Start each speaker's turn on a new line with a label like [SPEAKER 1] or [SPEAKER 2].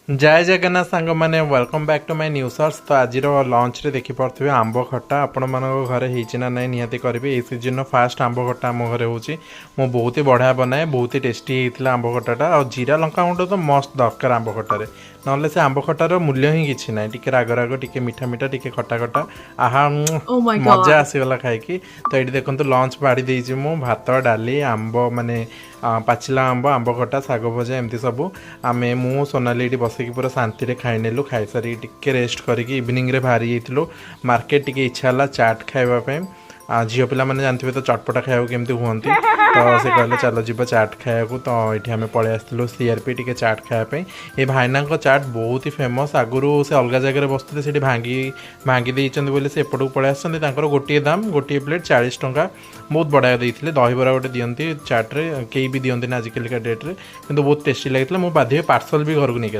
[SPEAKER 1] जय जगन्नाथ सांग मैंने welcome back to my new search. तो आज लंच रे देखि पारे आंब खटा आपण मान घरे होना ना निहाती करेंगे। ये सीजन फास्ट आंब खटा आम घरे होची मो बहुत ही बढ़िया बनाए, बहुत ही टेस्टी होता आंब खटाटा। और जीरा लंका गुंड तो मस्त दरकार आंब खटारे, ना से आंब खटार मूल्य ही किसी ना। टी राग राग टी मीठा मीठा टी खटा खटा आहा
[SPEAKER 2] Oh my
[SPEAKER 1] मजा
[SPEAKER 2] god.
[SPEAKER 1] आसीगला खाई। तो ये देखो लंच बाड़ी देती मु भात डाली आंब माने पाचिला आंब आंब खटा शाग भजा एमती सब आम मु सोनाली ये बसिक पूरा शांति रे खाई नेलु। खाई सारी टिके रेस्ट करके इवनिंग रे बाहरी जाइलु मार्केट। टिके इच्छा है चाट खाइबा झील पिला मैंने जानते तो चटपटा खाया केमती हमें, तो से कहले चलो जीव चाट खाया। तो ये आम पलि आसलु सीआरपी टिके चाट खायापी। ये भाईना चाट बहुत ही फेमस। आगुरी से अलग जगह बसते से भांगी भांगी बोले से एपटू पलि आसते। गोटे दाम गोटे प्लेट 40 टंका, बहुत बढ़िया देते। दहीबरा गोटे दिखती चाट्रे, कई भी दिखती ना आजिकल डेट्रे, कितु बहुत टेस्टी लगी। मुझे बाध्य पार्सल भी घर को नहीं